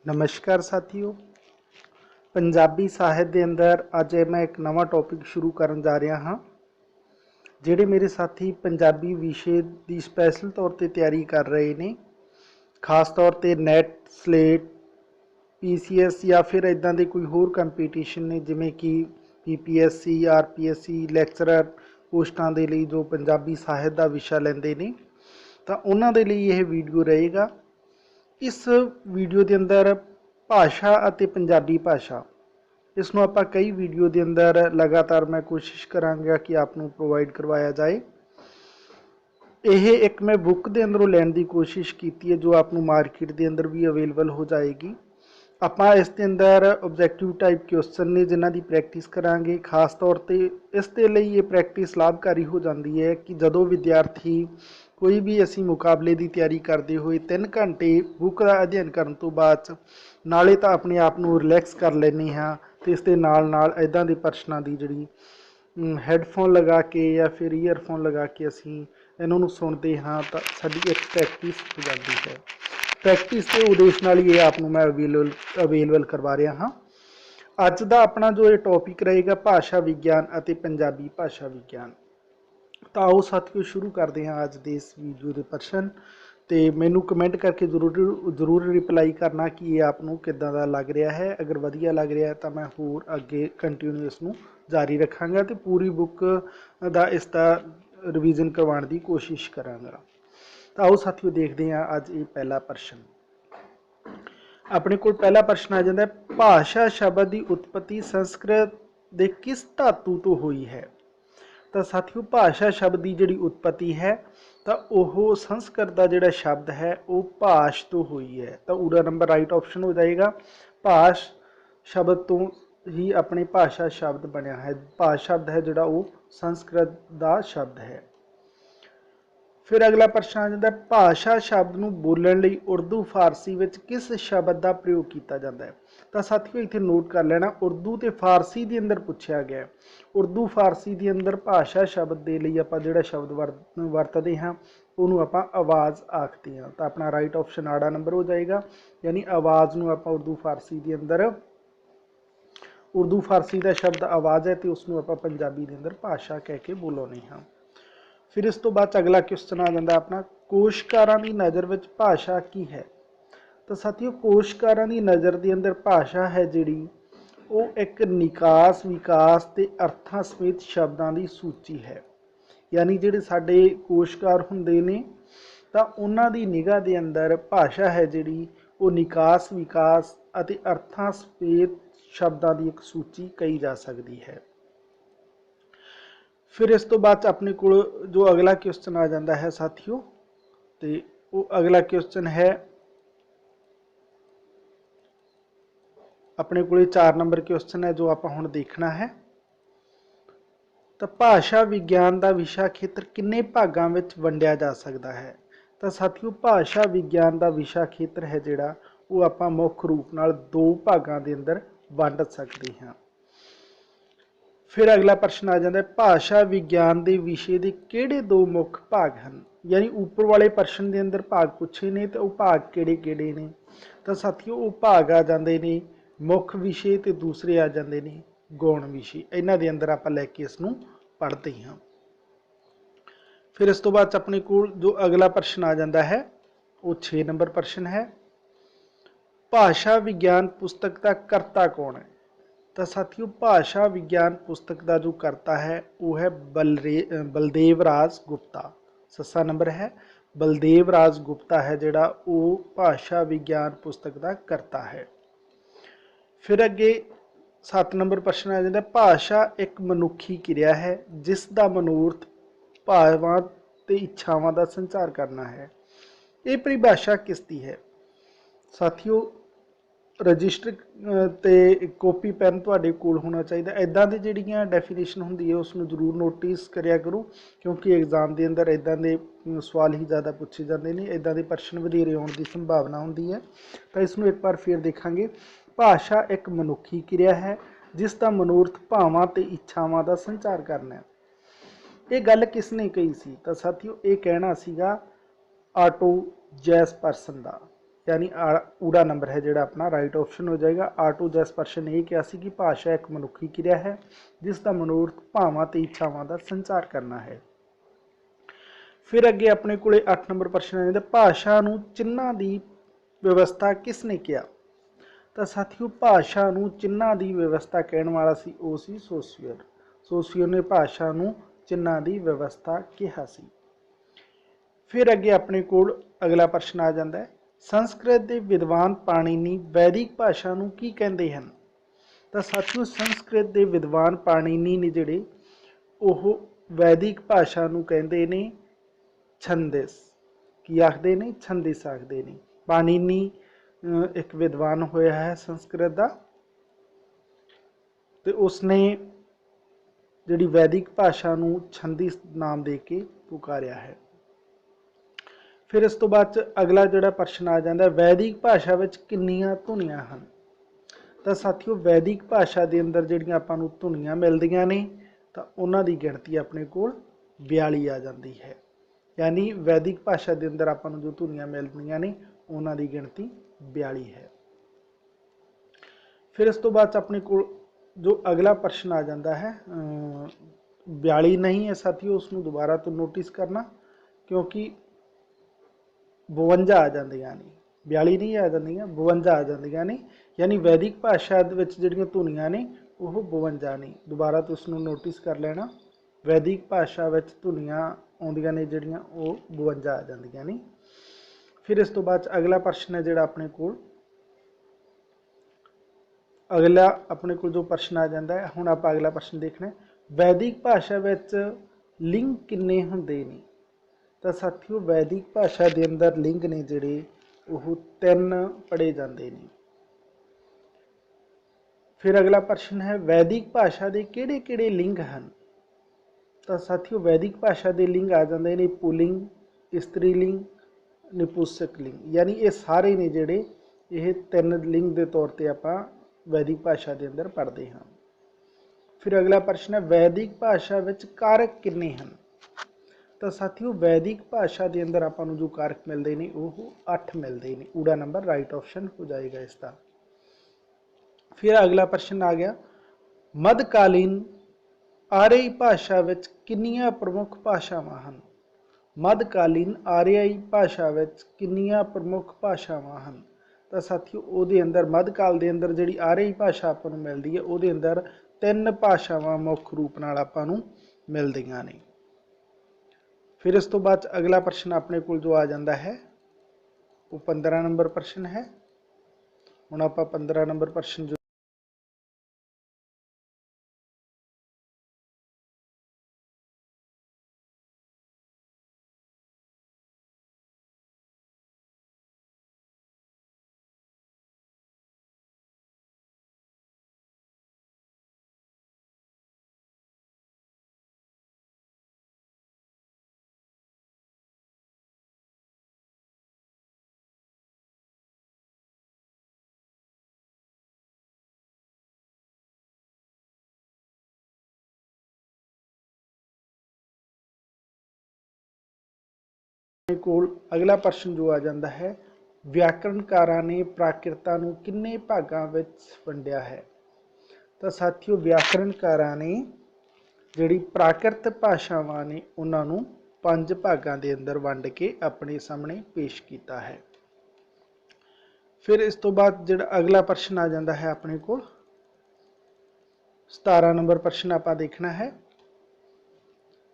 नमस्कार साथियों। पंजाबी साहित्य के अंदर अज मैं एक नवा टॉपिक शुरू करन जा रहा हाँ। जिहड़े मेरे साथी पंजाबी विषय की स्पैशल तौर पर तैयारी कर रहे हैं, खास तौर पर नैट स्लेट PCS या फिर इदां दे कोई होर कंपीटीशन ने जिमें कि PPSC RPSC लैक्चरर पोस्टां दे लई जो पंजाबी साहित्य का विशा लैंदे ने, तां उन्हां दे लई यह वीडियो रहेगा। इस वीडियो के अंदर भाषा अते पंजाबी भाषा इसनों आपां कई वीडियो के अंदर लगातार मैं कोशिश करांगा कि आपनों प्रोवाइड करवाया जाए। यह एक मैं बुक के अंदरों लैण की कोशिश की है जो आपनों मार्केट के अंदर भी अवेलेबल हो जाएगी। आपां इस दे अंदर ऑब्जैक्टिव टाइप क्वेश्चन ने जिन्हां की प्रैक्टिस करांगे। खास तौर पर इस दे लई ये प्रैक्टिस लाभकारी हो जाती है कि जदों विद्यार्थी कोई भी असी मुकाबले की तैयारी करते हुए 3 घंटे बुक का अध्ययन करने तो बाद नाले तो अपने आप को रिलैक्स कर लेने हाँ, तो इस दे नाल इदां दे प्रश्नों की जिहड़ी हैडफोन लगा के या फिर ईयरफोन लगा के असी इन्हों सुनते हाँ, तो साडी एक प्रैक्टिस हो जाती है। प्रैक्टिस के उद्देश्य नाल ये आपनों मैं अवेलेबल करवा रहा हाँ। अज का अपना जो ये टॉपिक रहेगा भाषा विज्ञान अते पंजाबी भाषा विज्ञान। तो आओ साथियों शुरू करते हैं अज के इस वीडियो के प्रश्न। तो मैनू कमेंट करके जरूर रिप्लाई करना कि ये आपनों किदां दा लग रहा है। अगर वधिया लग रहा है तो मैं होर अगे कंटिन्यू इसनूं जारी रखांगा तो पूरी बुक का इसका रिवीजन करवाने की कोशिश करांगा। तो आओ साथियों देखते हैं अज ये पहला प्रश्न। अपने को पहला प्रश्न आ जाता है, भाषा शब्द की उत्पत्ति संस्कृत के किस धातु तो हुई है। तो साथियों भाषा शब्द की जिहड़ी उत्पत्ति है तो वह संस्कृत का जिहड़ा शब्द है वो भाष तो हुई है। तो उड़ा नंबर राइट ऑप्शन हो जाएगा। भाष शब्द तो ही अपने भाषा शब्द बनया है। भाष शब्द है जिहड़ा वो संस्कृत का शब्द है। फिर अगला प्रश्न आ जाता है, भाषा शब्द नूं बोलण लई उर्दू फारसी विच किस शब्द का प्रयोग किया जाता है। तो साथियों इत्थे नोट कर लेना उर्दू तो फारसी के अंदर पूछा गया। उर्दू फारसी के अंदर भाषा शब्द के लिए आप जिहड़ा शब्द वरतते हैं उन्होंने आप आवाज़ आखते हैं। तो अपना राइट ऑप्शन आड़ा नंबर हो जाएगा, यानी आवाज़ नूं आप उर्दू फारसी के अंदर उर्दू फारसी का शब्द आवाज़ है तो उसनूं आप पंजाबी के अंदर भाषा कह के बोलाउने हाँ। फिर इस तो बाद अगला क्वेश्चन आ जाता अपना, कोशकारां की नज़र विच भाषा की है। तो साथियों कोशकारां की नज़र के अंदर भाषा है जिहड़ी वो एक निकास विकास ते अर्थां समेत शब्दों की सूची है। यानी जिहड़े साडे कोशकार हुंदे ने तां उन्हां दी निगाह दे अंदर भाषा है जिहड़ी वो निकास विकास अते अर्थां समेत शब्दों की एक सूची कही जा सकती है। फिर इस तो बाद अपने को जो अगला क्वेश्चन आ जाता है साथियों, तो वो अगला क्वेश्चन है अपने को 4 नंबर क्वेश्चन है जो आप हुण देखना है। तो भाषा विज्ञान का विषा खेत्र किन्ने भागों में वंडिया जा सकता है। तो साथियों भाषा विज्ञान का विषा खेत्र है जिहड़ा वो आप मुख्य रूप नाल 2 भागों के अंदर वंड सकते हैं। फिर अगला प्रश्न आ जाता है, भाषा विज्ञान के विषय के किहड़े 2 मुख्य भाग हैं। यानी ऊपर वाले प्रश्न के अंदर भाग पूछे ने तो वह भाग किहड़े ने। तो साथियों वो भाग आ जाते हैं मुख्य विषय तो दूसरे आ जाते हैं गौण विषय। इन्हां दे अंदर आप लैके इसनूं पढ़ते हैं। फिर इस तो बाद अपने को जो अगला प्रश्न आ जाता है वो 6 नंबर प्रश्न है, भाषा विज्ञान पुस्तक का करता कौन है। तो साथियों भाषा विज्ञान पुस्तक का जो करता है वो है बलदेव राज गुप्ता। 7 नंबर है बलदेव राज गुप्ता है जिहड़ा वो भाषा विज्ञान पुस्तक का करता है। फिर अगे 7 नंबर प्रश्न आ जाता है, भाषा एक मनुखी क्रिया है जिसका मनोर्थ भावां ते इच्छावां का संचार करना है। ये परिभाषा किसकी है। साथियों रजिस्टर ते कॉपी पैन तुहाडे कोल होना चाहिए। इदां दी जिहड़ियां डेफिनेशन हुंदी है उसनूं जरूर नोटिस करिया करो, क्योंकि एग्जाम के अंदर इदां दे सवाल ही ज़्यादा पूछे जाते हैं, इदां दे प्रश्न वधेरे आउण की संभावना हुंदी है। तो इसनूं एक बार फिर देखा, भाषा एक मनुखी क्रिया है जिसका मनोर्थ भावां ते इच्छावां का संचार करना है। ये गल किसने कही सी। तो साथियों ये कहना सीगा ऑटो जैसपर्सन का। यानी ऊड़ा नंबर है जोड़ा अपना राइट ऑप्शन हो जाएगा। आटो जैस प्रश्न ये कहा कि भाषा एक मनुखी क्रिया है जिसका मनोरथ भावां ते इच्छावां का संचार करना है। फिर अगे अपने को 8 नंबर प्रश्न आ जाता, भाषा नूं चिन्हां दी व्यवस्था किसने किया। तो साथियों भाषा नूं चिन्हां दी व्यवस्था कहण वाला सी वो सी सोशियर। सोशियर ने भाषा नूं चिन्हां दी व्यवस्था कहा सी। फिर अगे अपने को अगला प्रश्न आ जाता है, संस्कृत के विद्वान पाणिनी वैदिक भाषा नूं की कहते हैं। तो साथियों संस्कृत के विद्वान पाणिनी ने जिहड़े ओह वैदिक भाषा नूं कहते ने छंदिस। की आखते ने छंदिस आखते ने। पाणिनी एक विद्वान होया है संस्कृत का, तो उसने जिहड़ी वैदिक भाषा नूं छंदिस नाम दे के पुकारिया है। फिर इस तो बाद अगला जोड़ा प्रश्न आ जाता है, वैदिक भाषा विच किन्नियां धुनियां हन। तो साथियों वैदिक भाषा के अंदर जिहड़ियां आपां नूं धुनियां मिलदियां ने तो उन्हां दी गिणती अपने कोल 42 आ जाती है। यानी वैदिक भाषा के अंदर आपां नूं जो धुनियां मिलदियां ने उन्हां दी गिणती 42 है। फिर इस तो बाद अपने को जो अगला प्रश्न आ जाता है 42 नहीं है साथियों, उसनूं दोबारा तो नोटिस करना क्योंकि 52 आ जांदियां ने, 42 नहीं आ जांदियां 52 आ जांदियां ने। यानी वैदिक भाषा विच जिहड़ियां धुनियां ने वो 52 ने। दोबारा तो उसनूं नोटिस कर लेना, वैदिक भाषा विच धुनियां आउंदियां ने जिहड़ियां वो 52 आ जांदियां ने। फिर इस तो बाद अगला प्रश्न है जिहड़ा अपने कोल अगला अपने को जो प्रश्न आ जाता है, हुण आपां अगला प्रश्न देखना है, वैदिक भाषा विच लिंग किन्ने हुंदे ने। तो साथियों वैदिक भाषा के अंदर लिंग ने जिहड़े वो 3 पढ़े जाते हैं। फिर अगला प्रश्न है, वैदिक भाषा के किहड़े-किहड़े लिंग हैं। तो साथियों वैदिक भाषा के लिंग आ जाते हैं पुलिंग, स्त्रीलिंग, निपुंसक लिंग। यानी ये सारे ने जिहड़े ये 3 लिंग के तौर पर आपां वैदिक भाषा के अंदर पढ़ते हैं। फिर अगला प्रश्न है, वैदिक भाषा विच कारक किन्ने हैं। तो साथियों वैदिक भाषा के अंदर आपां नूं जो कारक मिलते हैं वो 8 मिलते हैं। ऊड़ा नंबर राइट ऑप्शन हो जाएगा इसका। फिर अगला प्रश्न आ गया, मध्यकालीन आर्यई भाषा विच किन्नियां प्रमुख भाषावां हैं। मध्यकालीन आर्यई भाषा विच किन्नियां प्रमुख भाषावां हैं। तो साथियों उहदे अंदर मध्यकाल के अंदर जिहड़ी आर्यई भाषा आपां नूं मिलदी है उहदे अंदर 3 भाषावां मुख रूप नाल आपां नूं मिलदियां ने। फिर इस तो बाद अगला प्रश्न अपने को जो आ जाता है वो 15 नंबर प्रश्न है। हुण आपां 15 नंबर प्रश्न जो कोल अगला प्रश्न जो आ जाता है, व्याकरणकारां ने प्राकृतां नूं किन्ने भागां विच वंडिया है। तो साथियों व्याकरणकारां ने जिहड़ी प्राकृत भाषावां ने उन्हां नूं 5 भागां दे अंदर वंड के अपने सामने पेश किया है। फिर इस तो बाद जिहड़ा अगला प्रश्न आ जाता है अपने को 17 नंबर प्रश्न आपां देखना है।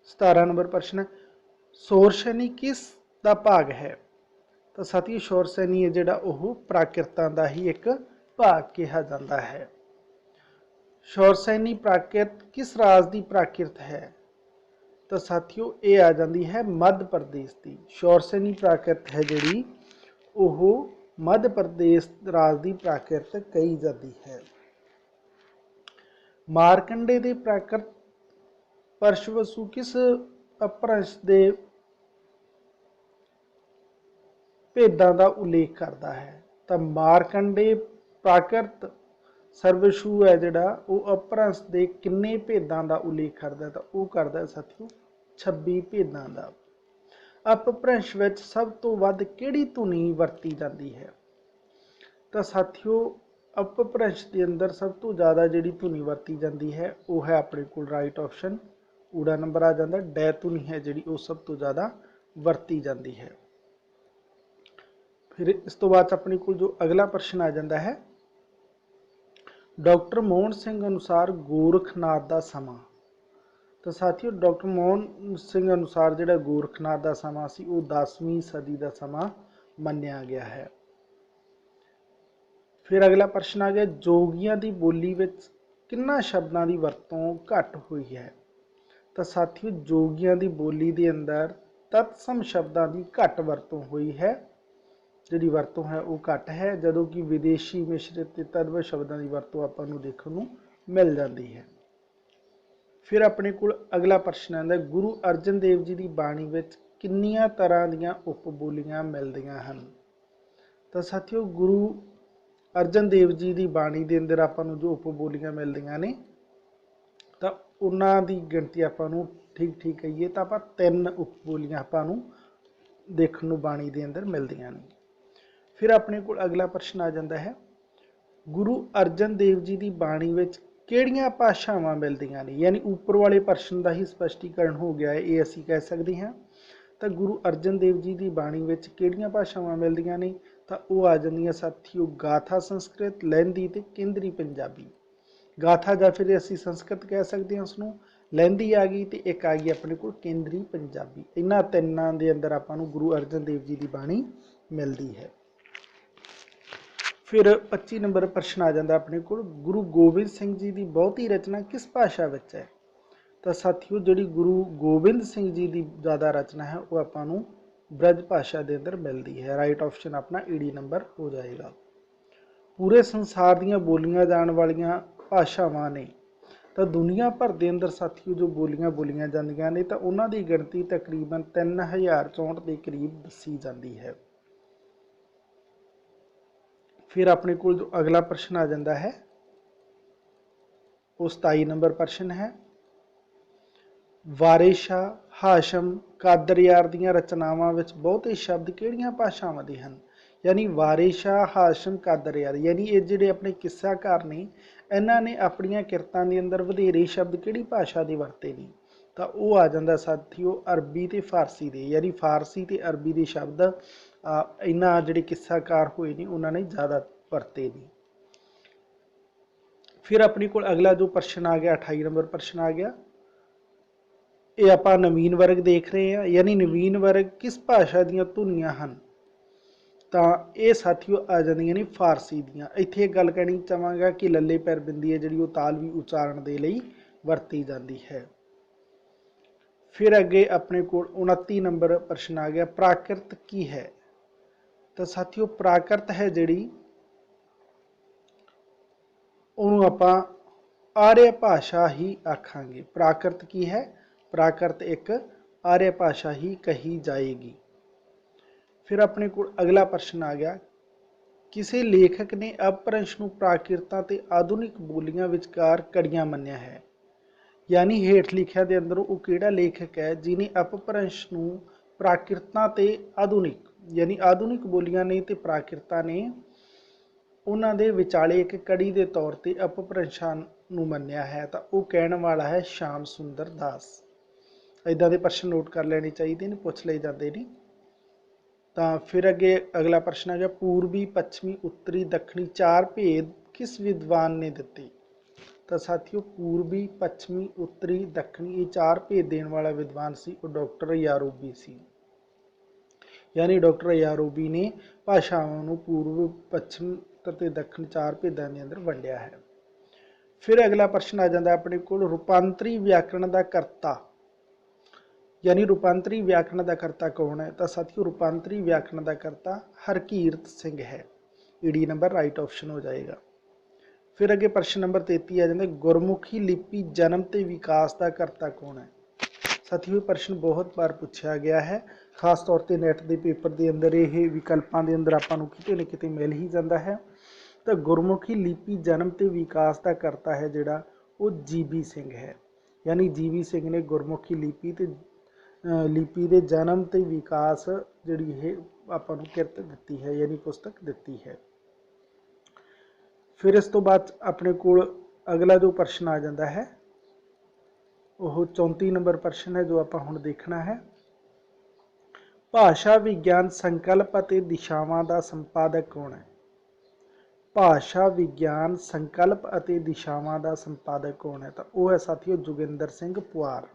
17 नंबर प्रश्न, शोरशनी किस दा भाग है। तो साथियों शोरशनी है जिहड़ा ओह प्राकृतां दा ही एक भाग कहा जाता है। शोरशनी प्राकृत किस राज की प्राकृत है। तो साथियों ये आ जाती है मध्य प्रदेश की। शोरशनी प्राकृत है जिहड़ी ओह मध्य प्रदेश राज की प्राकृत कही जाती है। मारकंडे दे प्राकृत परशवसु किस अपभ्रंश के भेदां का उल्लेख करता है। तो मारकंडे प्राकृत सर्वशु है जिहड़ा वो अपभ्रंश के किन्ने भेदां का उल्लेख करता है। तो वह करता है साथियों 26 भेदां का। अपभ्रंश विच सब तो वध किहड़ी धुनी वरती जाती है। ਤਾਂ ਸਾਥੀਓ ਅਪਭ੍ਰੰਸ਼ ਦੇ ਅੰਦਰ ਸਭ ਤੋਂ ਜ਼ਿਆਦਾ ਜਿਹੜੀ ਧੁਨੀ ਵਰਤੀ ਜਾਂਦੀ ਹੈ ਉਹ ਹੈ ਆਪਣੇ ਕੋਲ ਰਾਈਟ ਆਪਸ਼ਨ ਊੜਾ ਨੰਬਰ ਆ ਜਾਂਦਾ। ਡੈ ਧੁਨੀ ਹੈ ਜਿਹੜੀ ਉਹ ਸਭ ਤੋਂ ਜ਼ਿਆਦਾ ਵਰਤੀ ਜਾਂਦੀ ਹੈ। ਫਿਰ ਇਸ ਤੋਂ ਬਾਅਦ ਆਪਣੇ ਕੋਲ ਜੋ ਅਗਲਾ ਪ੍ਰਸ਼ਨ ਆ ਜਾਂਦਾ ਹੈ, ਡਾਕਟਰ ਮੋਹਨ ਸਿੰਘ ਅਨੁਸਾਰ ਗੋਰਖਨਾਥ ਦਾ ਸਮਾਂ। ਤਾਂ ਸਾਥੀਓ ਡਾਕਟਰ ਮੋਹਨ ਸਿੰਘ ਅਨੁਸਾਰ ਜਿਹੜਾ ਗੋਰਖਨਾਥ ਦਾ ਸਮਾਂ ਸੀ ਉਹ 10ਵੀਂ ਸਦੀ ਦਾ ਸਮਾਂ ਮੰਨਿਆ ਗਿਆ ਹੈ। ਫਿਰ ਅਗਲਾ ਪ੍ਰਸ਼ਨ ਆ ਗਿਆ, ਜੋਗੀਆਂ ਦੀ ਬੋਲੀ ਵਿੱਚ ਕਿੰਨਾ ਸ਼ਬਦਾਂ ਦੀ ਵਰਤੋਂ ਘੱਟ ਹੋਈ ਹੈ। ਤਾਂ ਸਾਥੀਓ ਜੋਗੀਆਂ ਦੀ ਬੋਲੀ ਦੇ ਅੰਦਰ ਤਤਸਮ ਸ਼ਬਦਾਂ ਦੀ ਘੱਟ ਵਰਤੋਂ ਹੋਈ ਹੈ, ਜਿਹੜੀ ਵਰਤੋਂ ਹੈ ਉਹ ਘੱਟ ਹੈ, ਜਦੋਂ ਕਿ ਵਿਦੇਸ਼ੀ ਮਿਸ਼ਰਿਤ ਤੇ ਤਦਭਵ ਸ਼ਬਦਾਂ ਦੀ ਵਰਤੋਂ ਆਪਾਂ ਨੂੰ ਦੇਖਣ ਨੂੰ ਮਿਲ ਜਾਂਦੀ ਹੈ। ਫਿਰ ਆਪਣੇ ਕੋਲ ਅਗਲਾ ਪ੍ਰਸ਼ਨ ਆਉਂਦਾ, ਗੁਰੂ ਅਰਜਨ ਦੇਵ ਜੀ ਦੀ ਬਾਣੀ ਵਿੱਚ ਕਿੰਨੀਆਂ ਤਰ੍ਹਾਂ ਦੀਆਂ ਉਪ ਬੋਲੀਆਂ ਮਿਲਦੀਆਂ ਹਨ। ਤਾਂ ਸਾਥੀਓ ਗੁਰੂ ਅਰਜਨ ਦੇਵ ਜੀ ਦੀ ਬਾਣੀ ਦੇ ਅੰਦਰ ਆਪਾਂ ਨੂੰ ਜੋ ਉਪ ਬੋਲੀਆਂ ਮਿਲਦੀਆਂ ਨੇ ਤਾਂ ਉਹਨਾਂ ਦੀ ਗਿਣਤੀ ਆਪਾਂ ਨੂੰ ਠੀਕ ਕਹੀਏ ਤਾਂ ਆਪਾਂ 3 ਉਪ ਬੋਲੀਆਂ ਆਪਾਂ ਨੂੰ ਦੇਖਣ ਨੂੰ ਬਾਣੀ ਦੇ ਅੰਦਰ ਮਿਲਦੀਆਂ ਨੇ। ਫਿਰ ਆਪਣੇ ਕੋਲ ਅਗਲਾ ਪ੍ਰਸ਼ਨ ਆ ਜਾਂਦਾ ਹੈ, ਗੁਰੂ ਅਰਜਨ ਦੇਵ ਜੀ ਦੀ ਬਾਣੀ ਵਿੱਚ ਕਿਹੜੀਆਂ ਭਾਸ਼ਾਵਾਂ ਮਿਲਦੀਆਂ ਨੇ। ਯਾਨੀ ਉੱਪਰ ਵਾਲੇ ਪ੍ਰਸ਼ਨ ਦਾ ਹੀ ਸਪਸ਼ਟੀਕਰਨ ਹੋ ਗਿਆ ਹੈ, ਇਹ ਅਸੀਂ ਕਹਿ ਸਕਦੇ ਹਾਂ। ਤਾਂ ਗੁਰੂ ਅਰਜਨ ਦੇਵ ਜੀ ਦੀ ਬਾਣੀ ਵਿੱਚ ਕਿਹੜੀਆਂ ਭਾਸ਼ਾਵਾਂ ਮਿਲਦੀਆਂ ਨੇ, ਤਾਂ ਉਹ ਆ ਜਾਂਦੀਆਂ ਸਾਥੀਓ ਗਾਥਾ ਸੰਸਕ੍ਰਿਤ, ਲਹਿੰਦੀ ਤੇ ਕੇਂਦਰੀ ਪੰਜਾਬੀ। ਗਾਥਾ ਜਾਂ ਫਿਰ ਅਸੀਂ ਸੰਸਕ੍ਰਿਤ ਕਹਿ ਸਕਦੇ ਹਾਂ ਉਸਨੂੰ, ਲਹਿੰਦੀ ਆ ਗਈ ਤੇ ਇੱਕ ਆ ਗਈ ਆਪਣੇ ਕੋਲ ਕੇਂਦਰੀ ਪੰਜਾਬੀ। ਇਹਨਾਂ ਤਿੰਨਾਂ ਦੇ ਅੰਦਰ ਆਪਾਂ ਨੂੰ ਗੁਰੂ ਅਰਜਨ ਦੇਵ ਜੀ ਦੀ ਬਾਣੀ ਮਿਲਦੀ ਹੈ। ਫਿਰ 25 ਨੰਬਰ ਪ੍ਰਸ਼ਨ ਆ ਜਾਂਦਾ ਆਪਣੇ ਕੋਲ, ਗੁਰੂ ਗੋਬਿੰਦ ਸਿੰਘ ਜੀ ਦੀ ਬਹੁਤੀ ਰਚਨਾ ਕਿਸ ਭਾਸ਼ਾ ਵਿੱਚ ਹੈ। ਤਾਂ ਸਾਥੀਓ ਜਿਹੜੀ ਗੁਰੂ ਗੋਬਿੰਦ ਸਿੰਘ ਜੀ ਦੀ ਜ਼ਿਆਦਾ ਰਚਨਾ ਹੈ ਉਹ ਆਪਾਂ ਨੂੰ ਬ੍ਰਜ ਭਾਸ਼ਾ ਦੇ ਅੰਦਰ ਮਿਲਦੀ ਹੈ। ਰਾਈਟ ਆਪਸ਼ਨ ਆਪਣਾ ਈਡੀ ਨੰਬਰ ਹੋ ਜਾਏਗਾ। ਪੂਰੇ ਸੰਸਾਰ ਦੀਆਂ ਬੋਲੀਆਂ ਜਾਣ ਵਾਲੀਆਂ ਭਾਸ਼ਾਵਾਂ ਨੇ, ਤਾਂ ਦੁਨੀਆ ਭਰ ਦੇ ਅੰਦਰ ਸਾਥੀਓ ਜੋ ਬੋਲੀਆਂ ਜਾਂਦੀਆਂ ਨੇ ਤਾਂ ਉਹਨਾਂ ਦੀ ਗਿਣਤੀ ਤਕਰੀਬਨ 3064 ਦੇ ਕਰੀਬ ਦੱਸੀ ਜਾਂਦੀ ਹੈ। ਫਿਰ ਆਪਣੇ ਕੋਲ ਜੋ ਅਗਲਾ ਪ੍ਰਸ਼ਨ ਆ ਜਾਂਦਾ ਹੈ ਉਹ 27 ਨੰਬਰ ਪ੍ਰਸ਼ਨ ਹੈ, ਵਾਰਿਸ ਸ਼ਾਹ, ਹਾਸ਼ਮ, ਕਾਦਰਯਾਰ ਦੀਆਂ ਰਚਨਾਵਾਂ ਵਿੱਚ ਬਹੁਤੇ ਸ਼ਬਦ ਕਿਹੜੀਆਂ ਭਾਸ਼ਾਵਾਂ ਦੇ ਹਨ। ਯਾਨੀ ਵਾਰਿਸ ਸ਼ਾਹ, ਹਾਸ਼ਮ, ਕਾਦਰਯਾਰ ਯਾਨੀ ਇਹ ਜਿਹੜੇ ਆਪਣੇ ਕਿੱਸਾਕਾਰ ਨੇ, ਇਹਨਾਂ ਨੇ ਆਪਣੀਆਂ ਕਿਰਤਾਂ ਦੇ ਅੰਦਰ ਵਧੇਰੇ ਸ਼ਬਦ ਕਿਹੜੀ ਭਾਸ਼ਾ ਦੇ ਵਰਤੇ ਨੇ, ਤਾਂ ਉਹ ਆ ਜਾਂਦਾ ਸਾਥੀਓ ਅਰਬੀ ਤੇ ਫਾਰਸੀ ਦੇ। ਯਾਨੀ ਫਾਰਸੀ ਤੇ ਅਰਬੀ ਦੇ ਸ਼ਬਦ ਇਹਨਾਂ ਜਿਹੜੇ ਕਿੱਸਾਕਾਰ ਹੋਏ ਨੇ ਉਹਨਾਂ ਨੇ ਜ਼ਿਆਦਾ ਵਰਤੇ ਨੇ। ਫਿਰ ਆਪਣੇ ਕੋਲ ਅਗਲਾ ਜੋ ਪ੍ਰਸ਼ਨ ਆ ਗਿਆ 28 ਨੰਬਰ ਪ੍ਰਸ਼ਨ ਆ ਗਿਆ, ਇਹ ਆਪਾਂ ਨਵੀਨ ਵਰਗ ਦੇਖ ਰਹੇ ਹਾਂ। ਯਾਨੀ ਨਵੀਨ ਵਰਗ ਕਿਸ ਭਾਸ਼ਾ ਦੀਆਂ ਧੁਨੀਆਂ ਹਨ, ਤਾਂ ਇਹ ਸਾਥੀਓ ਆ ਜਾਂਦੀਆਂ ਨੇ ਫਾਰਸੀ ਦੀਆਂ। ਇੱਥੇ ਇੱਕ ਗੱਲ ਕਹਿਣੀ ਚਾਹਾਂਗਾ ਕਿ ਲੱਲੇ ਪੈਰ ਬਿੰਦੀ ਹੈ ਜਿਹੜੀ ਉਹ ਤਾਲਵੀ ਉਚਾਰਨ ਦੇ ਲਈ ਵਰਤੀ ਜਾਂਦੀ ਹੈ। ਫਿਰ ਅੱਗੇ ਆਪਣੇ ਕੋਲ 29 ਨੰਬਰ ਪ੍ਰਸ਼ਨ ਆ ਗਿਆ, ਪ੍ਰਾਕ੍ਰਿਤ ਕੀ ਹੈ। ਤਾਂ ਸਾਥੀਓ ਪ੍ਰਾਕ੍ਰਿਤ ਹੈ ਜਿਹੜੀ ਉਹਨੂੰ ਆਪਾਂ ਆਰਿਆ ਭਾਸ਼ਾ ਹੀ ਆਖਾਂਗੇ। ਪ੍ਰਾਕ੍ਰਿਤ ਕੀ ਹੈ, ਪ੍ਰਾਕ੍ਰਿਤ ਇੱਕ ਆਰਿਆ ਭਾਸ਼ਾ ਹੀ ਕਹੀ ਜਾਏਗੀ। ਫਿਰ ਆਪਣੇ ਕੋਲ ਅਗਲਾ ਪ੍ਰਸ਼ਨ ਆ ਗਿਆ, ਕਿਸੇ ਲੇਖਕ ਨੇ ਅਪਭ੍ਰੰਸ਼ ਨੂੰ ਪ੍ਰਾਕ੍ਰਿਤਾਂ ਤੇ ਆਧੁਨਿਕ ਬੋਲੀਆਂ ਵਿਚਕਾਰ ਕੜੀਆਂ ਮੰਨਿਆ ਹੈ। ਯਾਨੀ ਹੇਠ ਲਿਖਿਆਂ ਦੇ ਅੰਦਰ ਉਹ ਕਿਹੜਾ ਲੇਖਕ ਹੈ ਜਿਹਨੇ ਅਪਭ੍ਰੰਸ਼ ਨੂੰ ਪ੍ਰਾਕ੍ਰਿਤਾਂ ਤੇ ਆਧੁਨਿਕ ਯਾਨੀ ਆਧੁਨਿਕ ਬੋਲੀਆਂ ਨੇ ਤੇ ਪ੍ਰਾਕ੍ਰਿਤਾਂ ਨੇ ਉਹਨਾਂ ਦੇ ਵਿਚਾਲੇ ਇੱਕ ਕੜੀ ਦੇ ਤੌਰ ਤੇ ਅਪਭ੍ਰੰਸ਼ਾਂ ਨੂੰ ਮੰਨਿਆ ਹੈ, ਤਾਂ ਉਹ ਕਹਿਣ ਵਾਲਾ ਹੈ ਸ਼ਾਮ ਸੁੰਦਰ ਦਾਸ। ਇੱਦਾਂ ਦੇ ਪ੍ਰਸ਼ਨ ਨੋਟ ਕਰ ਲੈਣੇ ਚਾਹੀਦੇ ਨੇ, ਪੁੱਛ ਲਏ ਜਾਂਦੇ ਨੇ। ਤਾਂ ਫਿਰ ਅੱਗੇ ਅਗਲਾ ਪ੍ਰਸ਼ਨ ਆ ਗਿਆ, ਪੂਰਬੀ, ਪੱਛਮੀ, ਉੱਤਰੀ, ਦੱਖਣੀ 4 ਭੇਦ ਕਿਸ ਵਿਦਵਾਨ ਨੇ ਦਿੱਤੇ। ਤਾਂ ਸਾਥੀਓ ਪੂਰਬੀ, ਪੱਛਮੀ, ਉੱਤਰੀ, ਦੱਖਣੀ ਇਹ 4 ਭੇਦ ਦੇਣ ਵਾਲਾ ਵਿਦਵਾਨ ਸੀ ਉਹ ਡਾਕਟਰ ਯਾਰੋਬੀ ਸੀ। ਯਾਨੀ ਡਾਕਟਰ ਯਾਰੋਬੀ ਨੇ ਭਾਸ਼ਾਵਾਂ ਨੂੰ ਪੂਰਬ, ਪੱਛਮ ਅਤੇ ਦੱਖਣ 4 ਭੇਦਾਂ ਦੇ ਅੰਦਰ ਵੰਡਿਆ ਹੈ। ਫਿਰ ਅਗਲਾ ਪ੍ਰਸ਼ਨ ਆ ਜਾਂਦਾ ਆਪਣੇ ਕੋਲ, ਰੂਪਾਂਤਰੀ ਵਿਆਕਰਣ ਦਾ ਕਰਤਾ। ਯਾਨੀ ਰੂਪਾਂਤਰੀ ਵਿਆਕਰਣ ਦਾ ਕਰਤਾ ਕੌਣ ਹੈ। ਤਾਂ ਸਾਥੀਓ ਰੂਪਾਂਤਰੀ ਵਿਆਕਰਣ ਦਾ ਕਰਤਾ ਹਰਕੀਰਤ ਸਿੰਘ ਹੈ। ਈਡੀ ਨੰਬਰ ਰਾਈਟ ਆਪਸ਼ਨ ਹੋ ਜਾਏਗਾ। ਫਿਰ ਅੱਗੇ ਪ੍ਰਸ਼ਨ ਨੰਬਰ 33 ਆ ਜਾਂਦਾ, ਗੁਰਮੁਖੀ ਲਿਪੀ ਜਨਮ ਤੇ ਵਿਕਾਸ ਦਾ ਕਰਤਾ ਕੌਣ ਹੈ। ਸਾਥੀਓ ਪ੍ਰਸ਼ਨ ਬਹੁਤ ਵਾਰ ਪੁੱਛਿਆ ਗਿਆ ਹੈ, ਖਾਸ ਤੌਰ ਤੇ ਨੈਟ ਦੇ ਪੇਪਰ ਦੇ ਅੰਦਰ ਇਹ ਵਿਕਲਪਾਂ ਦੇ ਅੰਦਰ ਆਪਾਂ ਨੂੰ ਕਿਤੇ ਨਾ ਕਿਤੇ ਮਿਲ ਹੀ ਜਾਂਦਾ ਹੈ। ਤਾਂ ਗੁਰਮੁਖੀ ਲਿਪੀ ਜਨਮ ਤੇ ਵਿਕਾਸ ਦਾ ਕਰਤਾ ਹੈ ਜਿਹੜਾ ਉਹ ਜੀਬੀ ਸਿੰਘ ਹੈ। ਯਾਨੀ ਜੀਬੀ ਸਿੰਘ ਨੇ ਗੁਰਮੁਖੀ ਲਿਪੀ ਦੇ ਜਨਮ ਤੇ ਵਿਕਾਸ ਜਿਹੜੀ ਇਹ ਆਪਾਂ ਨੂੰ ਕਿਰਤ ਦਿੱਤੀ ਹੈ, ਯਾਨੀ ਪੁਸਤਕ ਦਿੱਤੀ ਹੈ। फिर इस तो बाद अपने को अगला जो प्रश्न आ जाता है वो 34 नंबर प्रश्न है जो आप हुण देखना है। भाषा विज्ञान संकल्प ਅਤੇ दिशावां ਦਾ संपादक कौन है? भाषा विज्ञान संकल्प ਅਤੇ दिशावां ਦਾ संपादक कौन है? तो वह है साथियों जोगिंदर सिंह पुआर।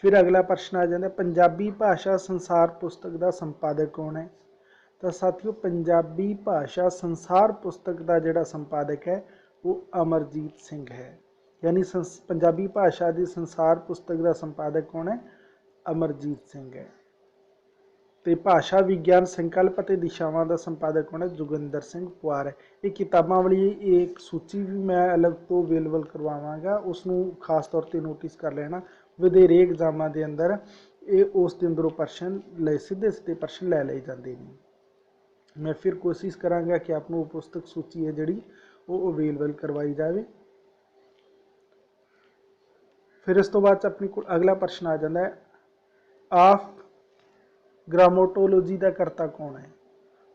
फिर अगला प्रश्न आ जाता है पंजाबी भाषा संसार पुस्तक का संपादक कौन है? तो साथियों पंजाबी भाषा संसार पुस्तक का जिहड़ा संपादक है वो अमरजीत सिंह है। यानी पंजाबी भाषा की संसार पुस्तक का संपादक कौन है? अमरजीत सिंह है। तो भाषा विज्ञान संकल्प ਅਤੇ दिशावां का संपादक कौन है? जोगिंदर सिंह पुआर है। ये किताबों वाली एक सूची भी मैं अलग तो अवेलेबल करवावांगा, उसनों खास तौर पर नोटिस कर लेना। ਵਧੇਰੇ एग्जामां के अंदर ये उस के अंदरों प्रश्न ले सीधे सीधे प्रश्न लै लए जाते हैं। मैं फिर कोशिश करांगा कि आपको वो पुस्तक सूची है जिहड़ी वो अवेलेबल करवाई जाए। फिर इस तो बाद अपने को अगला प्रश्न आ जाता है ऑफ ग्रामोटोलॉजी का करता कौन है?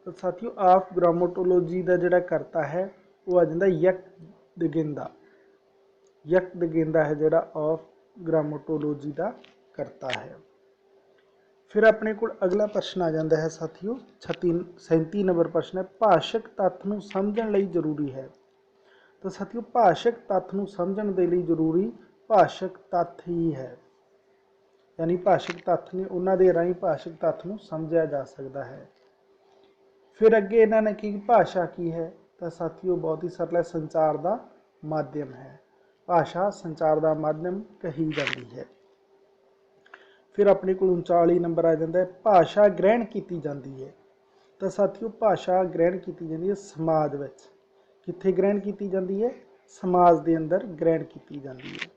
तो साथियों ऑफ ग्रामोटोलॉजी का जिहड़ा करता है वो आ जाता यक दगिंदा। यक दगिंदा है जिहड़ा ऑफ ग्रामोटोलॉजी का करता है। फिर अपने को अगला प्रश्न आ जाता है साथियों 37 नंबर प्रश्न है भाषक तत्थ नूं समझण लई जरूरी है। तो साथियों भाषक तत्थ नूं समझण दे लई जरूरी भाषक तत्थ ही है। यानी भाषक तत्थ ने उन्हां दे राहीं भाषक तत्थ नूं समझिया जा सकता है। फिर अगे इन्होंने की भाषा की है? तो साथियों बहुत ही सरल है, संचार का माध्यम है। भाषा संचार का माध्यम कही जाती है। फिर अपने को 39 नंबर आ जाता है भाषा ग्रहण की जाती है। तो साथियों भाषा ग्रहण की जाती है समाज में। कित्थे ग्रहण की जाती है? समाज के अंदर ग्रहण की जाती है।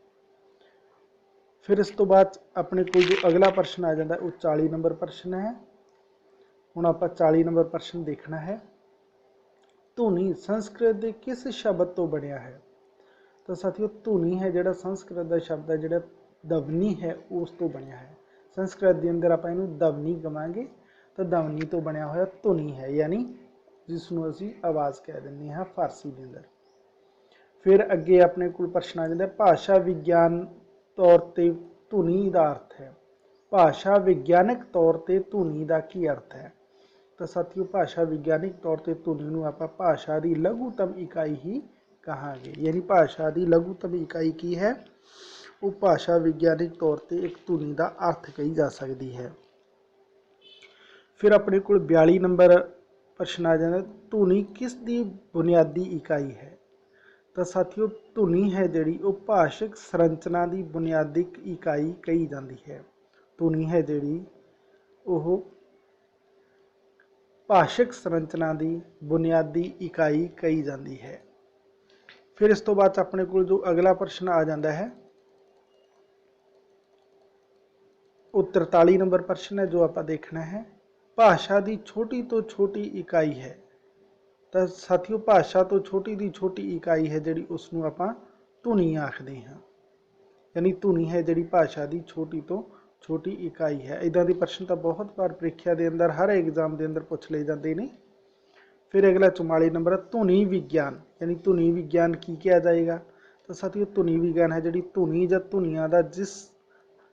फिर इस तो बाद अपने को जो अगला प्रश्न आ जाता है वो 40 नंबर प्रश्न है। हुण आपां 40 नंबर प्रश्न देखना है धुनी संस्कृत के किस शब्द तो बनया है? तो साथियों धुनी है जिहड़ा संस्कृत का शब्द है जिहड़ा दवनी है उस तो बनया है। संस्कृत के अंदर आप इहनूं दवनी कहांगे तो दवनी तो बनया होया धुनी है, यानी जिसनूं असीं आवाज़ कह दिंदे हां फारसी के अंदर। फिर अगे अपने को प्रश्न आ जाता है भाषा विज्ञान तौर पर धुनी का अर्थ है। भाषा विज्ञानिक तौर पर धुनी का की अर्थ है? तो साथियों भाषा विज्ञानिक तौर पर धुनी नूं आपां भाषा की लघुतम इकाई ही कहांगे। यानी भाषा की लघुतम इकाई की है? वो भाषा विज्ञानिक तौर पर एक धुनी का अर्थ कही जा सकती है। फिर अपने को 42 नंबर प्रश्न आ जाता धुनी किस दी बुनियादी इकाई है? तो साथियों धुनी है जिहड़ी वो भाषिक संरचना की बुनियादी इकाई कही जाती है। धुनी है जिहड़ी वो भाषिक संरचना की बुनियादी इकाई कही जाती है। फिर इस तो बाद अपने को जो अगला प्रश्न आ जाता है वो 43 नंबर प्रश्न है जो आप देखना है भाषा की छोटी तो छोटी इकाई है। तो साथियों भाषा तो छोटी इकाई है जिहड़ी उसनूं आपां धुनी आखदे हां। यानी धुनी है जिहड़ी भाषा की छोटी तो छोटी इकाई है। इदां दे प्रश्न तो बहुत बार परीक्षा के अंदर हर एग्जाम के अंदर पूछ ले जाते हैं। फिर अगला 44 नंबर धुनी विज्ञान, यानी धुनी विज्ञान की किया जाएगा? तो साथियों धुनी विज्ञान है जिहड़ी धुनी जां धुनियां दा जिस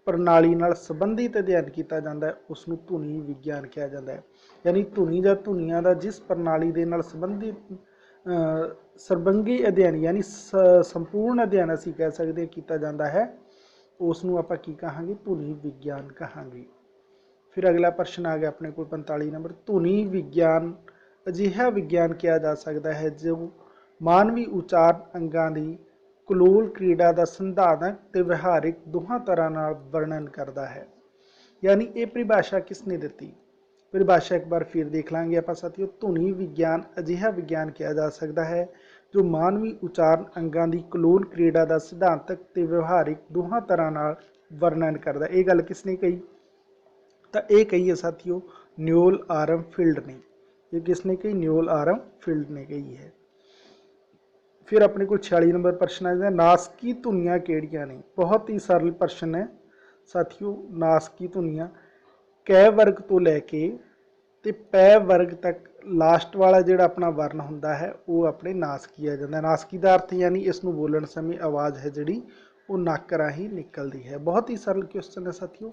प्रणाली नाल संबंधित अध्ययन किया जाता है उसनूं धुनी विज्ञान कहा जाता है। यानी धुनी जां धुनियां दा जिस प्रणाली दे नाल संबंधित सरबंगी अध्ययन यानी संपूर्ण अध्ययन असीं कह सकते किया जाता है उसनूं आपां की कहांगे? धुनी विज्ञान कहांगे। फिर अगला प्रश्न आ गया अपने को 45 नंबर धुनी विज्ञान अजिहा विज्ञान किया जा सकता है जो मानवी उचारण अंगां की कलोल क्रीड़ा का सिद्धांतक ते विहारिक दोहां तरह नाल वर्णन करता है। यानी ये परिभाषा किसने दी? परिभाषा एक बार फिर देख लांगे आप साथियों धुनी विज्ञान अजिहा विज्ञान किया जा सकता है जो मानवी उचारण अंगां की कलोल क्रीड़ा का सिद्धांतक ते विहारिक दोहां तरह नाल वर्णन करता है। ये गल किसने कही? तो ये कही है साथियों न्यूल आरम फील्ड ने। ये किसने कही? न्यूल आरम फील्ड ने कही है। फिर अपने को 46 नंबर प्रश्न है नासकी धुनियाँ केड़ियां ने? बहुत ही सरल प्रश्न है साथियों। नासकी धुनियाँ कै वर्ग तो लैके ते पै वर्ग तक ਲਾਸਟ ਵਾਲਾ ਜਿਹੜਾ ਆਪਣਾ ਵਰਨ ਹੁੰਦਾ ਹੈ ਉਹ ਆਪਣੇ ਨਾਸਕੀ ਆ ਜਾਂਦਾ। ਨਾਸਕੀ ਦਾ ਅਰਥ ਯਾਨੀ ਇਸ ਨੂੰ ਬੋਲਣ ਸਮੇਂ ਆਵਾਜ਼ ਹੈ ਜਿਹੜੀ ਉਹ ਨੱਕ ਰਾਹੀਂ ਨਿਕਲਦੀ ਹੈ। ਬਹੁਤ ਹੀ ਸਰਲ ਕੁਐਸਚਨ ਹੈ ਸਾਥੀਓ।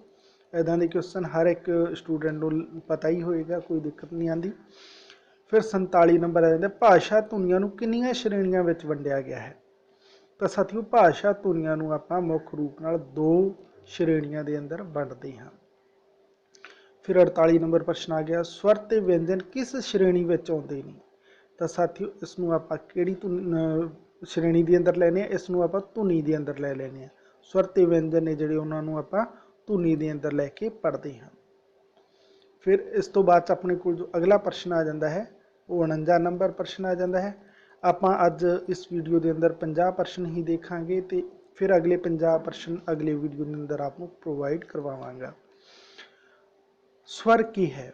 ਇੱਦਾਂ ਦੇ ਕੁਐਸਚਨ ਹਰ ਇੱਕ ਸਟੂਡੈਂਟ ਨੂੰ ਪਤਾ ਹੀ ਹੋਏਗਾ, ਕੋਈ ਦਿੱਕਤ ਨਹੀਂ ਆਉਂਦੀ। ਫਿਰ 47 ਨੰਬਰ ਆ ਜਾਂਦਾ, ਭਾਸ਼ਾ ਧੁਨੀਆਂ ਨੂੰ ਕਿੰਨੀਆਂ ਸ਼੍ਰੇਣੀਆਂ ਵਿੱਚ ਵੰਡਿਆ ਗਿਆ ਹੈ। ਤਾਂ ਸਾਥੀਓ ਭਾਸ਼ਾ ਧੁਨੀਆਂ ਨੂੰ ਆਪਾਂ ਮੁੱਖ ਰੂਪ ਨਾਲ 2 ਸ਼੍ਰੇਣੀਆਂ ਦੇ ਅੰਦਰ ਵੰਡਦੇ ਹਾਂ। ਫਿਰ 48 ਨੰਬਰ ਪ੍ਰਸ਼ਨ ਆ ਗਿਆ, ਸਵਰ ਤੇ ਵਿਅੰਜਨ ਕਿਸ ਸ਼੍ਰੇਣੀ ਵਿੱਚ ਆਉਂਦੇ ਨੇ। ਤਾਂ ਸਾਥੀਓ ਇਸ ਨੂੰ ਆਪਾਂ ਕਿਹੜੀ ਸ਼੍ਰੇਣੀ ਦੇ ਅੰਦਰ ਲੈਣੇ ਆ, ਇਸ ਨੂੰ ਆਪਾਂ ਧੁਨੀ ਦੇ ਅੰਦਰ ਲੈ ਲੈਣੇ ਆ। ਸਵਰ ਤੇ ਵਿਅੰਜਨ ਨੇ ਜਿਹੜੇ ਉਹਨਾਂ ਨੂੰ ਆਪਾਂ ਧੁਨੀ ਦੇ ਅੰਦਰ ਲੈ ਕੇ ਪੜ੍ਹਦੇ ਹਾਂ। ਫਿਰ ਇਸ ਤੋਂ ਬਾਅਦ 'ਚ ਆਪਣੇ ਕੋਲ ਜੋ ਅਗਲਾ ਪ੍ਰਸ਼ਨ ਆ ਜਾਂਦਾ ਹੈ ਉਹ 49 ਨੰਬਰ ਪ੍ਰਸ਼ਨ ਆ ਜਾਂਦਾ ਹੈ। ਆਪਾਂ ਅੱਜ ਇਸ ਵੀਡੀਓ ਦੇ ਅੰਦਰ 50 ਪ੍ਰਸ਼ਨ ਹੀ ਦੇਖਾਂਗੇ ਤੇ ਫਿਰ ਅਗਲੇ 50 ਪ੍ਰਸ਼ਨ ਅਗਲੇ ਵੀਡੀਓ ਦੇ ਅੰਦਰ ਆਪ ਨੂੰ ਪ੍ਰੋਵਾਈਡ ਕਰਵਾਵਾਂਗਾ। ਸਵਰ ਕੀ ਹੈ।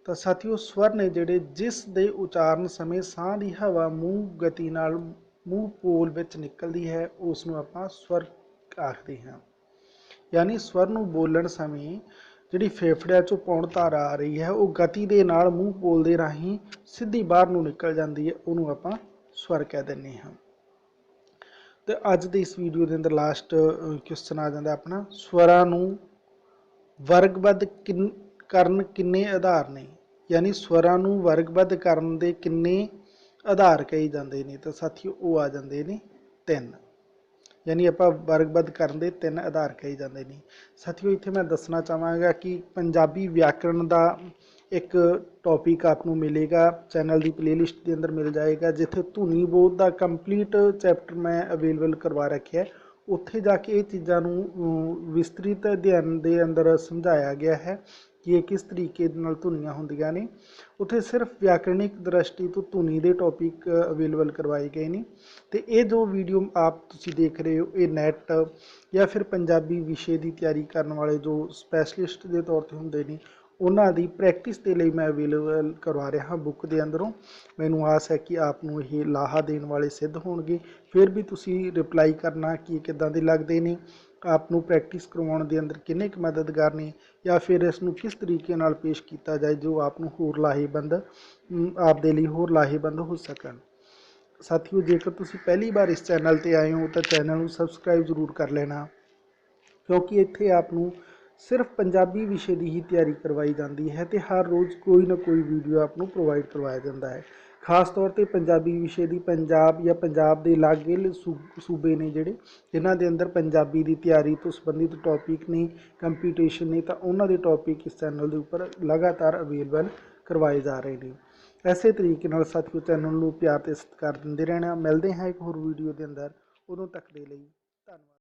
ਤਾਂ ਸਾਥੀਓ ਸਵਰ ਨੇ ਜਿਹੜੇ ਜਿਸ ਦੇ ਉਚਾਰਨ ਸਮੇਂ ਸਾਹ ਦੀ ਹਵਾ ਮੂੰਹ ਗਤੀ ਨਾਲ ਮੂੰਹ ਪੋਲ ਵਿੱਚ ਨਿਕਲਦੀ ਹੈ ਉਸ ਨੂੰ ਆਪਾਂ ਸਵਰ ਆਖਦੇ ਹਾਂ। ਯਾਨੀ ਸਵਰ ਨੂੰ ਬੋਲਣ ਸਮੇਂ ਜਿਹੜੀ ਫੇਫੜਿਆਂ ਚੋਂ ਪੌਣ ਧਾਰਾ ਆ ਰਹੀ ਹੈ ਉਹ ਗਤੀ ਦੇ ਨਾਲ ਮੂੰਹ ਪੋਲ ਦੇ ਰਾਹੀਂ ਸਿੱਧੀ ਬਾਹਰ ਨੂੰ ਨਿਕਲ ਜਾਂਦੀ ਹੈ, ਉਹਨੂੰ ਆਪਾਂ ਸਵਰ ਕਹਿ ਦਿੰਦੇ ਹਾਂ। ਤੇ ਅੱਜ ਦੀ ਇਸ ਵੀਡੀਓ ਦੇ ਅੰਦਰ ਲਾਸਟ ਕੁਐਸਚਨ ਆ ਜਾਂਦਾ ਆਪਣਾ, ਸਵਰਾਂ ਨੂੰ ਵਰਗਬੱਧ ਕਰਨ ਕਿੰਨੇ ਆਧਾਰ ਨੇ। ਯਾਨੀ ਸਵਰਾਂ ਨੂੰ ਵਰਗਬੱਧ ਕਰਨ ਦੇ ਕਿੰਨੇ ਆਧਾਰ ਕਹੇ ਜਾਂਦੇ ਨੇ। ਤਾਂ ਸਾਥੀਓ ਉਹ ਆ ਜਾਂਦੇ ਨੇ 3। ਯਾਨੀ ਆਪਾਂ ਵਰਗਬੱਧ ਕਰਨ ਦੇ 3 ਆਧਾਰ ਕਹੇ ਜਾਂਦੇ ਨੇ। ਸਾਥੀਓ ਇੱਥੇ ਮੈਂ ਦੱਸਣਾ ਚਾਹਾਂਗਾ ਕਿ ਪੰਜਾਬੀ ਵਿਆਕਰਣ ਦਾ ਇੱਕ ਟੌਪਿਕ ਆਪ ਨੂੰ ਮਿਲੇਗਾ, ਚੈਨਲ ਦੀ ਪਲੇਲਿਸਟ ਦੇ ਅੰਦਰ ਮਿਲ ਜਾਏਗਾ, ਜਿੱਥੇ ਧੁਨੀ ਬੋਧ ਦਾ ਕੰਪਲੀਟ ਚੈਪਟਰ ਮੈਂ ਅਵੇਲੇਬਲ ਕਰਵਾ ਰੱਖਿਆ। ਉੱਥੇ ਜਾ ਕੇ ਇਹ ਚੀਜ਼ਾਂ ਨੂੰ ਵਿਸਤ੍ਰਿਤ ਅਧਿਐਨ ਦੇ ਅੰਦਰ ਸਮਝਾਇਆ ਗਿਆ ਹੈ ਕਿ ਇਹ ਕਿਸ ਤਰੀਕੇ ਦੇ ਨਾਲ ਧੁਨੀਆਂ ਹੁੰਦੀਆਂ ਨੇ। ਉੱਥੇ ਸਿਰਫ ਵਿਆਕਰਣਿਕ ਦ੍ਰਿਸ਼ਟੀ ਤੋਂ ਧੁਨੀ ਦੇ ਟੌਪਿਕ ਅਵੇਲੇਬਲ ਕਰਵਾਏ ਗਏ ਨੇ। ਤੇ ਇਹ ਜੋ ਵੀਡੀਓ ਆਪ ਤੁਸੀਂ ਦੇਖ ਰਹੇ ਹੋ ਇਹ ਨੈਟ ਜਾਂ ਫਿਰ ਪੰਜਾਬੀ ਵਿਸ਼ੇ ਦੀ ਤਿਆਰੀ ਕਰਨ ਵਾਲੇ ਜੋ ਸਪੈਸ਼ਲਿਸਟ ਦੇ ਤੌਰ 'ਤੇ ਹੁੰਦੇ ਨੇ ਉਹਨਾਂ ਦੀ ਪ੍ਰੈਕਟਿਸ ਦੇ ਲਈ ਮੈਂ ਅਵੇਲੇਬਲ ਕਰਵਾ ਰਿਹਾ ਹਾਂ ਬੁੱਕ ਦੇ ਅੰਦਰੋਂ। ਮੈਨੂੰ ਆਸ ਹੈ ਕਿ ਆਪ ਨੂੰ ਇਹ ਲਾਹਾ ਦੇਣ ਵਾਲੇ ਸਿੱਧ ਹੋਣਗੇ। ਫਿਰ ਵੀ ਤੁਸੀਂ ਰਿਪਲਾਈ ਕਰਨਾ ਕਿ ਕਿੱਦਾਂ ਦੇ ਲੱਗਦੇ ਨੇ, ਆਪ ਨੂੰ ਪ੍ਰੈਕਟਿਸ ਕਰਵਾਉਣ ਦੇ ਅੰਦਰ ਕਿੰਨੇ ਕੁ ਮਦਦਗਾਰ ਨੇ, ਜਾਂ ਫਿਰ ਇਸ ਨੂੰ ਕਿਸ ਤਰੀਕੇ ਨਾਲ ਪੇਸ਼ ਕੀਤਾ ਜਾਏ ਜੋ ਆਪ ਨੂੰ ਹੋਰ ਲਾਹੇਵੰਦ ਆਪ ਦੇ ਲਈ ਹੋਰ ਲਾਹੇਵੰਦ ਹੋ ਸਕਣ। ਸਾਥੀਓ ਜੇਕਰ ਤੁਸੀਂ ਪਹਿਲੀ ਵਾਰ ਇਸ ਚੈਨਲ ਤੇ ਆਏ ਹੋ ਤਾਂ ਚੈਨਲ ਨੂੰ ਸਬਸਕ੍ਰਾਈਬ ਜ਼ਰੂਰ ਕਰ ਲੈਣਾ, ਕਿਉਂਕਿ ਇੱਥੇ ਆਪ ਨੂੰ ਸਿਰਫ ਪੰਜਾਬੀ ਵਿਸ਼ੇ ਦੀ ਹੀ ਤਿਆਰੀ ਕਰਵਾਈ ਜਾਂਦੀ ਹੈ ਤੇ ਹਰ ਰੋਜ਼ ਕੋਈ ਨਾ ਕੋਈ ਵੀਡੀਓ ਆਪ ਨੂੰ ਪ੍ਰੋਵਾਈਡ ਕਰਵਾਇਆ ਜਾਂਦਾ ਹੈ। ਖਾਸ ਤੌਰ ਤੇ ਪੰਜਾਬੀ ਵਿਸ਼ੇ ਦੀ ਪੰਜਾਬ ਜਾਂ ਪੰਜਾਬ ਦੇ ਲਾਗੇ ਸੂਬੇ ਨੇ ਜਿਹੜੇ ਜਿਨ੍ਹਾਂ ਦੇ ਅੰਦਰ ਪੰਜਾਬੀ ਦੀ ਤਿਆਰੀ ਤੋਂ ਸੰਬੰਧਿਤ ਟੌਪਿਕ ਨੇ, ਕੰਪੀਟੀਸ਼ਨ ਨੇ, ਤਾਂ ਉਹਨਾਂ ਦੇ ਟੌਪਿਕ ਇਸ ਚੈਨਲ ਦੇ ਉੱਪਰ ਲਗਾਤਾਰ ਅਵੇਲੇਬਲ ਕਰਵਾਏ ਜਾ ਰਹੇ ਨੇ। ਐਸੇ ਤਰੀਕੇ ਨਾਲ ਸਾਥੀਓ ਚੈਨਲ ਨੂੰ ਪਿਆਰ ਤੇ ਸਤਿਕਾਰ ਦਿੰਦੇ ਰਹਿਣਾ। ਮਿਲਦੇ ਹਾਂ ਇੱਕ ਹੋਰ ਵੀਡੀਓ ਦੇ ਅੰਦਰ, ਉਦੋਂ ਤੱਕ ਦੇ ਲਈ ਧੰਨਵਾਦ।